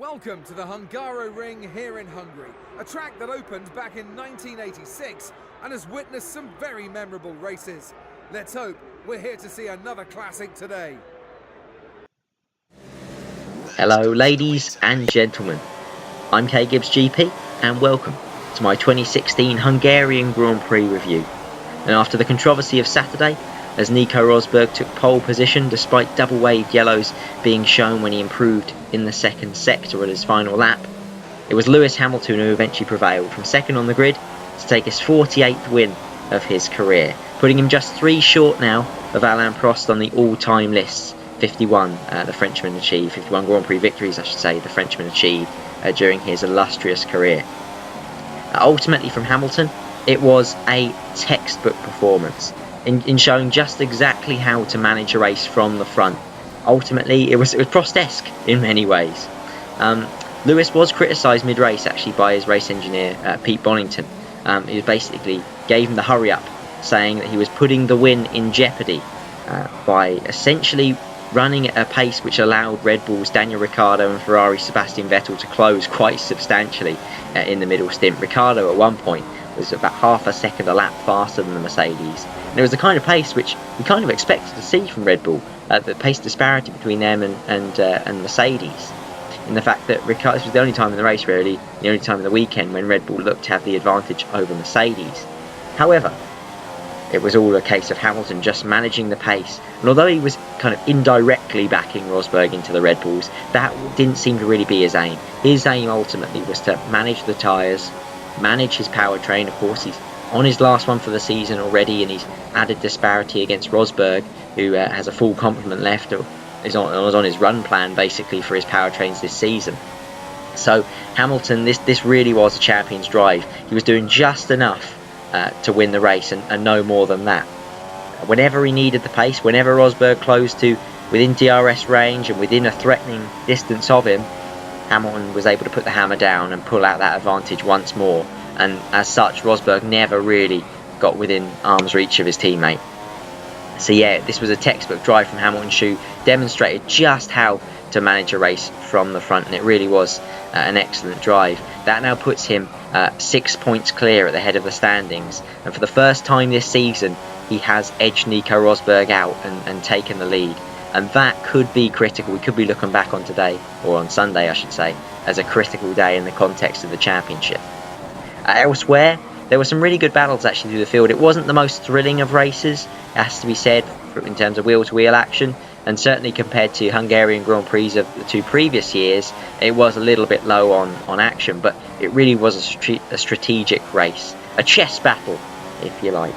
Welcome to the Hungaroring here in Hungary, a track that opened back in 1986 and has witnessed some very memorable races. Let's hope we're here to see another classic today. Hello ladies and gentlemen, I'm K Gibbs GP and welcome to my 2016 Hungarian Grand Prix review. And after the controversy of Saturday, as Nico Rosberg took pole position despite double waved yellows being shown when he improved in the second sector at his final lap, it was Lewis Hamilton who eventually prevailed from second on the grid to take his 48th win of his career, putting him just 3 short now of Alain Prost on the all-time lists. 51 the Frenchman achieved, 51 Grand Prix victories I should say, the Frenchman achieved during his illustrious career. Ultimately from Hamilton, it was a textbook performance in showing just exactly how to manage a race from the front. Ultimately, it was Prost-esque in many ways. Lewis was criticised mid-race actually by his race engineer Pete Bonington. He basically gave him the hurry up, saying that he was putting the win in jeopardy by essentially running at a pace which allowed Red Bull's Daniel Ricciardo and Ferrari's Sebastian Vettel to close quite substantially in the middle stint. Ricciardo at one point was about half a second a lap faster than the Mercedes. And it was the kind of pace which we kind of expected to see from Red Bull, the pace disparity between them and Mercedes. In the fact that Ricciardo, this was the only time in the race really, the only time in the weekend when Red Bull looked to have the advantage over Mercedes. However, it was all a case of Hamilton just managing the pace, and although he was kind of indirectly backing Rosberg into the Red Bulls, that didn't seem to really be his aim. His aim ultimately was to manage the tyres, manage his powertrain. Of course, he's on his last one for the season already, and he's added disparity against Rosberg, who has a full complement left, or is on his run plan basically for his powertrains this season. So Hamilton, this really was a champion's drive. He was doing just enough to win the race and no more than that. Whenever he needed the pace, whenever Rosberg closed to within DRS range and within a threatening distance of him, Hamilton was able to put the hammer down and pull out that advantage once more. And as such, Rosberg never really got within arm's reach of his teammate. So yeah, this was a textbook drive from Hamilton, who demonstrated just how to manage a race from the front, and it really was an excellent drive. That now puts him 6 points clear at the head of the standings, and for the first time this season he has edged Nico Rosberg out and taken the lead, and that could be critical. We could be looking back on today, or on Sunday I should say, as a critical day in the context of the championship. Elsewhere, there were some really good battles actually through the field. It wasn't the most thrilling of races, it has to be said, in terms of wheel-to-wheel action, and certainly compared to Hungarian Grand Prix of the 2 previous years, it was a little bit low on action, but it really was a strategic race, a chess battle, if you like,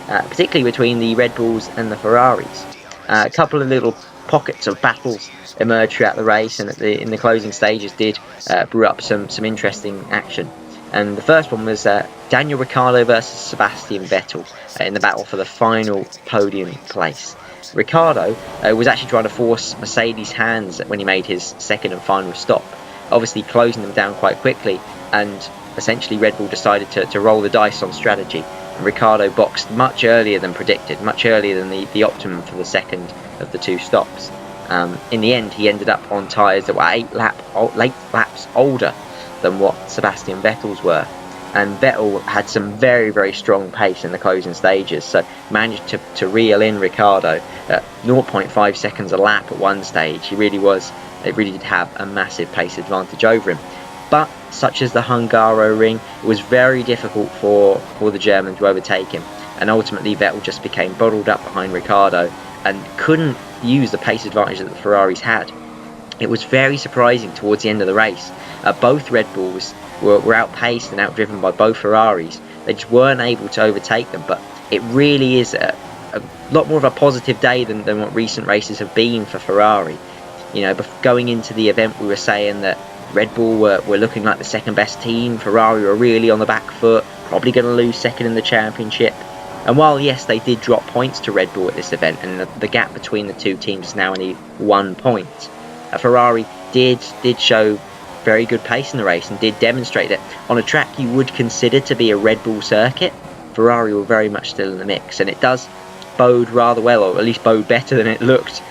particularly between the Red Bulls and the Ferraris. A couple of little pockets of battles emerged throughout the race, and in the closing stages did brew up some interesting action. And the first one was Daniel Ricciardo versus Sebastian Vettel in the battle for the final podium place. Ricciardo was actually trying to force Mercedes' hands when he made his second and final stop, obviously closing them down quite quickly, and essentially Red Bull decided to roll the dice on strategy. And Ricciardo boxed much earlier than predicted, much earlier than the optimum for the second of the 2 stops. In the end, he ended up on tyres that were 8 laps older than what Sebastian Vettel's were, and Vettel had some very strong pace in the closing stages, so managed to reel in Ricciardo at 0.5 seconds a lap at one stage. They really did have a massive pace advantage over him. But such as the Hungaroring, it was very difficult for the German to overtake him, and ultimately Vettel just became bottled up behind Ricciardo and couldn't use the pace advantage that the Ferraris had. It was very surprising towards the end of the race. Both Red Bulls were outpaced and outdriven by both Ferraris. They just weren't able to overtake them, but it really is a lot more of a positive day than what recent races have been for Ferrari. You know, going into the event we were saying that Red Bull were looking like the second best team, Ferrari were really on the back foot, probably going to lose second in the championship. And while yes, they did drop points to Red Bull at this event, and the gap between the 2 teams is now only 1 point, Ferrari did show very good pace in the race and did demonstrate that on a track you would consider to be a Red Bull circuit, Ferrari were very much still in the mix, and it does bode rather well, or at least bode better than it looked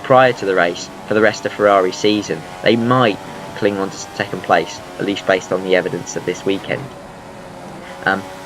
prior to the race for the rest of Ferrari's season. They might cling on to second place, at least based on the evidence of this weekend.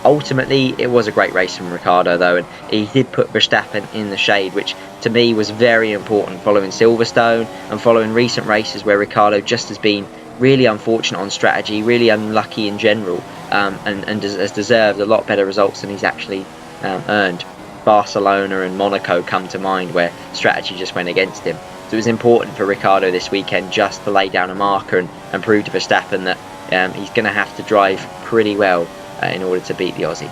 Ultimately, it was a great race from Ricciardo though, and he did put Verstappen in the shade, which to me was very important following Silverstone and following recent races where Ricciardo just has been really unfortunate on strategy, really unlucky in general, and has deserved a lot better results than he's actually earned. Barcelona and Monaco come to mind where strategy just went against him. So it was important for Ricciardo this weekend just to lay down a marker and prove to Verstappen that he's going to have to drive pretty well in order to beat the Aussie.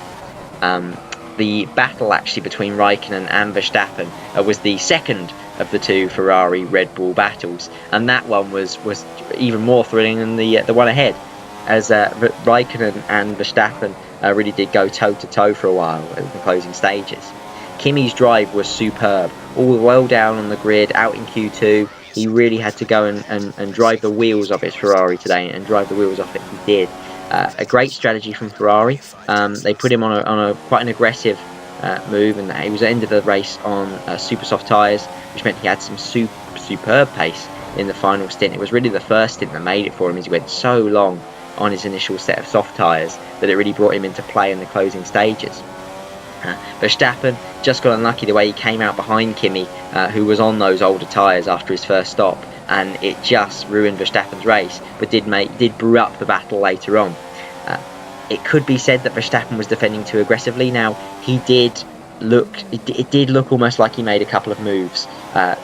The battle actually between Raikkonen and Verstappen was the second of the two Ferrari Red Bull battles, and that one was even more thrilling than the one ahead, as Raikkonen and Verstappen really did go toe to toe for a while in the closing stages. Kimi's drive was superb, all well down on the grid, out in Q2. He really had to go and drive the wheels off his Ferrari today, and drive the wheels off it he did. A great strategy from Ferrari. They put him on a quite an aggressive move, and he was at the end of the race on super soft tyres, which meant he had some superb pace in the final stint. It was really the first stint that made it for him, as he went so long on his initial set of soft tyres that it really brought him into play in the closing stages. Verstappen just got unlucky the way he came out behind Kimi, who was on those older tyres after his first stop, and it just ruined Verstappen's race, but did brew up the battle later on. It could be said that Verstappen was defending too aggressively. Now, it did look almost like he made a couple of moves,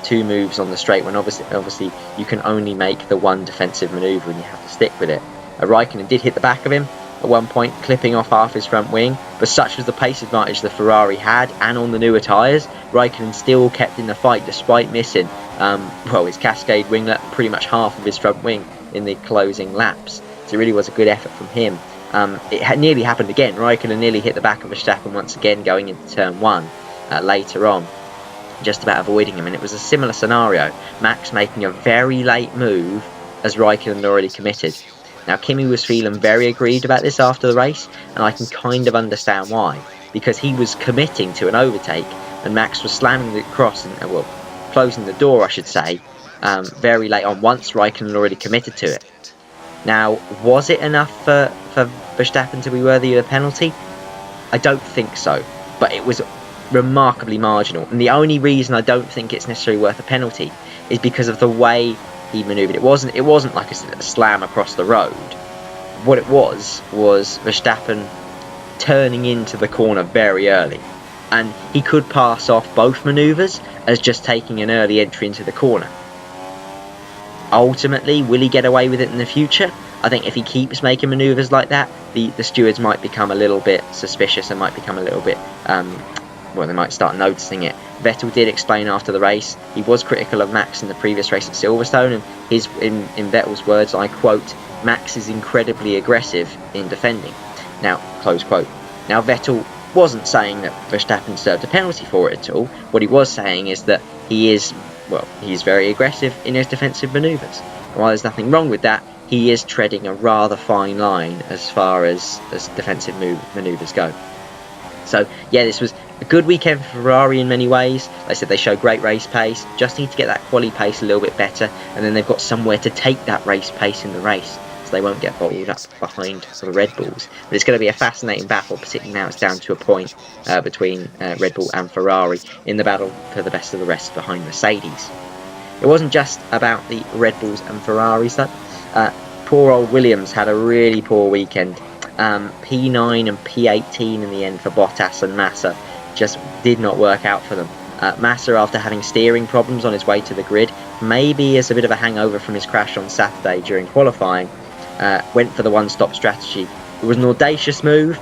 2 moves on the straight, when obviously you can only make the one defensive manoeuvre and you have to stick with it. Raikkonen did hit the back of him at one point, clipping off half his front wing, but such was the pace advantage the Ferrari had, and on the newer tyres, Raikkonen still kept in the fight despite missing his Cascade winglet, pretty much half of his front wing in the closing laps. So it really was a good effort from him. It had nearly happened again. Raikkonen nearly hit the back of Verstappen once again going into turn 1 later on, just about avoiding him, and it was a similar scenario, Max making a very late move as Raikkonen had already committed. Now, Kimi was feeling very aggrieved about this after the race, and I can kind of understand why, because he was committing to an overtake and Max was slamming the cross and closing the door, I should say, very late on, once Raikkonen had already committed to it. Now, was it enough for Verstappen to be worthy of a penalty? I don't think so, but it was remarkably marginal, and the only reason I don't think it's necessarily worth a penalty is because of the way he manoeuvred. It wasn't like a slam across the road. What it was Verstappen turning into the corner very early, and he could pass off both manoeuvres as just taking an early entry into the corner. Ultimately, will he get away with it in the future? I think if he keeps making manoeuvres like that, the stewards might become a little bit suspicious and might become a little bit they might start noticing it. Vettel did explain after the race, he was critical of Max in the previous race at Silverstone, and in Vettel's words, I quote, "Max is incredibly aggressive in defending." Now, close quote. Now, Vettel wasn't saying that Verstappen deserved a penalty for it at all. What he was saying is that he's very aggressive in his defensive manoeuvres. And while there's nothing wrong with that, he is treading a rather fine line as far as defensive manoeuvres go. So, yeah, this was a good weekend for Ferrari in many ways. Like I said, they show great race pace, just need to get that quali pace a little bit better, and then they've got somewhere to take that race pace in the race, so they won't get bottled up behind the Red Bulls. But it's going to be a fascinating battle, particularly now it's down to a point between Red Bull and Ferrari in the battle for the best of the rest behind Mercedes. It wasn't just about the Red Bulls and Ferraris though. Poor old Williams had a really poor weekend. P9 and P18 in the end for Bottas and Massa just did not work out for them. Massa, after having steering problems on his way to the grid, maybe as a bit of a hangover from his crash on Saturday during qualifying, went for the one-stop strategy. It was an audacious move,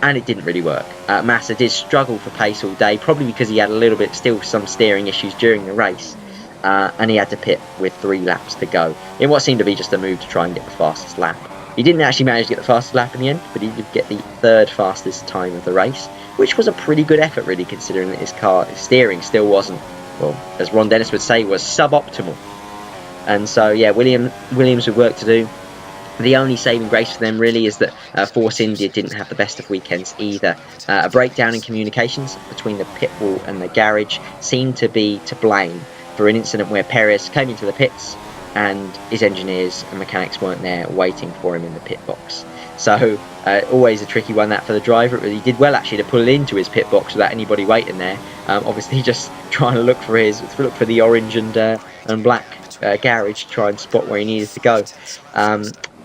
and it didn't really work. Massa did struggle for pace all day, probably because he had still some steering issues during the race, and he had to pit with 3 laps to go, in what seemed to be just a move to try and get the fastest lap. He didn't actually manage to get the fastest lap in the end, but he did get the 3rd fastest time of the race, which was a pretty good effort really, considering that his steering still wasn't, as Ron Dennis would say, was suboptimal. And so, yeah, Williams with work to do. The only saving grace for them really is that Force India didn't have the best of weekends either. A breakdown in communications between the pit wall and the garage seemed to be to blame for an incident where Perez came into the pits, and his engineers and mechanics weren't there waiting for him in the pit box. So always a tricky one that for the driver. He did well actually to pull it into his pit box without anybody waiting there. Obviously just trying to look for the orange and black garage to try and spot where he needed to go.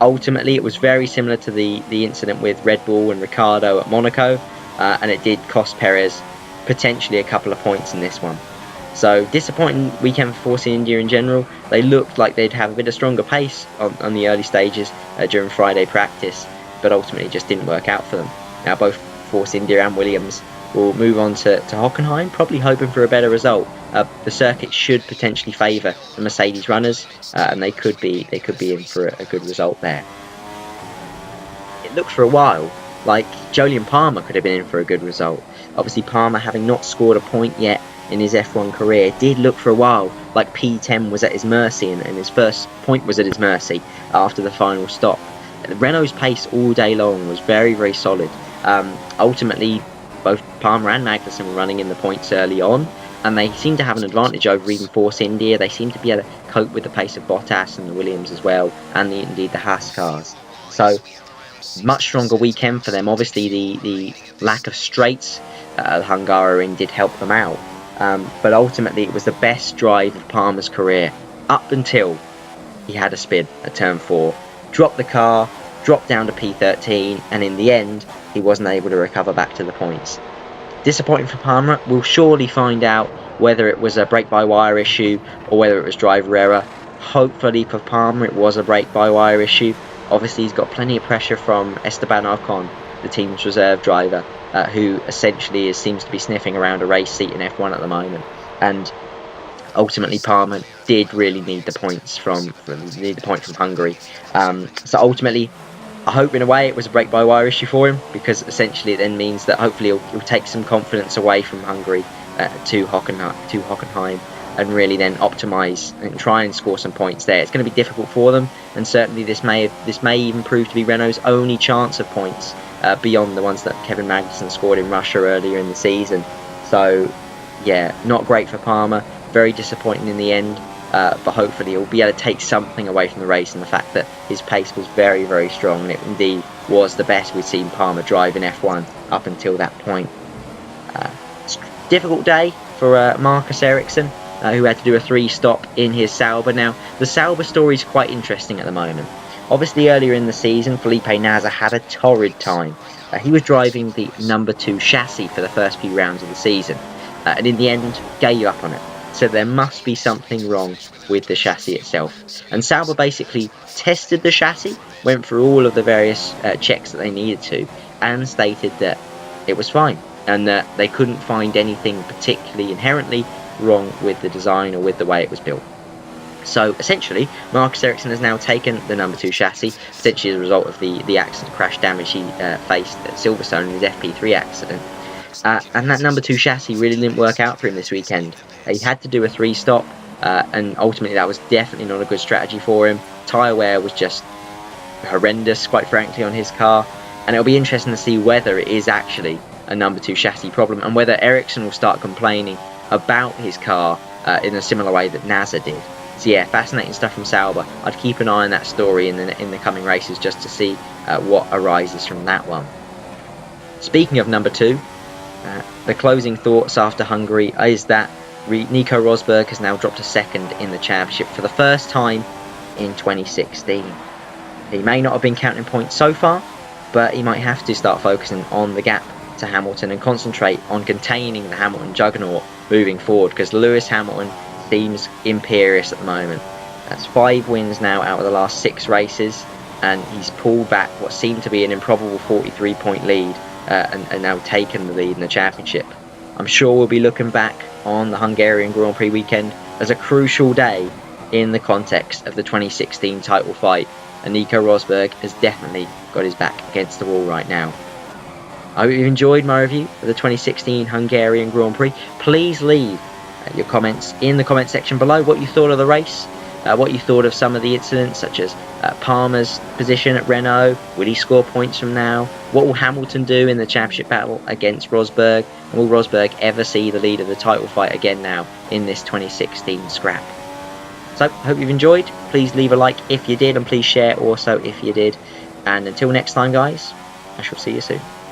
Ultimately, it was very similar to the incident with Red Bull and Ricciardo at Monaco, and it did cost Perez potentially a couple of points in this one. So disappointing weekend for Force India in general. They looked like they'd have a bit of stronger pace on the early stages during Friday practice, but ultimately just didn't work out for them. Now both Force India and Williams will move on to Hockenheim, probably hoping for a better result. The circuit should potentially favour the Mercedes runners, and they could be in for a good result there. It looked for a while like Jolyon Palmer could have been in for a good result. Obviously Palmer, having not scored a point yet in his F1 career, did look for a while like P10 was at his mercy, and his first point was at his mercy after the final stop. Renault's pace all day long was very, very solid. Ultimately, both Palmer and Magnussen were running in the points early on, and they seemed to have an advantage over even Force India. They seemed to be able to cope with the pace of Bottas and the Williams as well, and indeed the Haas cars. So, much stronger weekend for them. Obviously, the lack of straights at Hungaroring did help them out. But ultimately, it was the best drive of Palmer's career up until he had a spin at turn 4. Dropped the car, dropped down to P13, and in the end, he wasn't able to recover back to the points. Disappointing for Palmer. We'll surely find out whether it was a brake-by-wire issue or whether it was driver error. Hopefully for Palmer, it was a brake-by-wire issue. Obviously, he's got plenty of pressure from Esteban Ocon, the team's reserve driver, who essentially seems to be sniffing around a race seat in F1 at the moment. And ultimately, Palmer did really need the points from Hungary. So ultimately, I hope in a way it was a brake-by-wire issue for him, because essentially it then means that hopefully he'll take some confidence away from Hungary to Hockenheim, and really then optimise and try and score some points there. It's going to be difficult for them, and certainly this may even prove to be Renault's only chance of points beyond the ones that Kevin Magnussen scored in Russia earlier in the season. So yeah, not great for Palmer, very disappointing in the end, but hopefully he'll be able to take something away from the race, and the fact that his pace was very, very strong, and it indeed was the best we've seen Palmer drive in F1 up until that point. Difficult day for Marcus Ericsson, who had to do a 3-stop in his Sauber. Now, the Sauber story is quite interesting at the moment. Obviously, earlier in the season, Felipe Nasr had a torrid time. He was driving the number 2 chassis for the first few rounds of the season, and in the end, gave up on it. So there must be something wrong with the chassis itself. And Sauber basically tested the chassis, went through all of the various checks that they needed to, and stated that it was fine, and that they couldn't find anything particularly inherently wrong with the design or with the way it was built. So essentially, Marcus Ericsson has now taken the number 2 chassis, potentially as a result of the accident crash damage he faced at Silverstone in his FP3 accident. And that number 2 chassis really didn't work out for him this weekend. He had to do a 3-stop, and ultimately that was definitely not a good strategy for him. Tyre wear was just horrendous, quite frankly, on his car, and it'll be interesting to see whether it is actually a number 2 chassis problem, and whether Ericsson will start complaining about his car in a similar way that Nasr did. So yeah, fascinating stuff from Sauber. I'd keep an eye on that story in the coming races just to see what arises from that one. Speaking of number 2, the closing thoughts after Hungary is that Nico Rosberg has now dropped a second in the championship for the first time in 2016. He may not have been counting points so far, but he might have to start focusing on the gap to Hamilton and concentrate on containing the Hamilton juggernaut moving forward, because Lewis Hamilton seems imperious at the moment. That's 5 wins now out of the last 6 races, and he's pulled back what seemed to be an improbable 43-point lead and now taken the lead in the championship. I'm sure we'll be looking back on the Hungarian Grand Prix weekend as a crucial day in the context of the 2016 title fight, and Nico Rosberg has definitely got his back against the wall right now. I hope you've enjoyed my review of the 2016 Hungarian Grand Prix. Please leave your comments in the comment section below, what you thought of the race, what you thought of some of the incidents, such as Palmer's position at Renault. Will he score points from now? What will Hamilton do in the championship battle against Rosberg? And will Rosberg ever see the lead of the title fight again now in this 2016 scrap? So, hope you've enjoyed. Please leave a like if you did, and please share also if you did. And until next time, guys, I shall see you soon.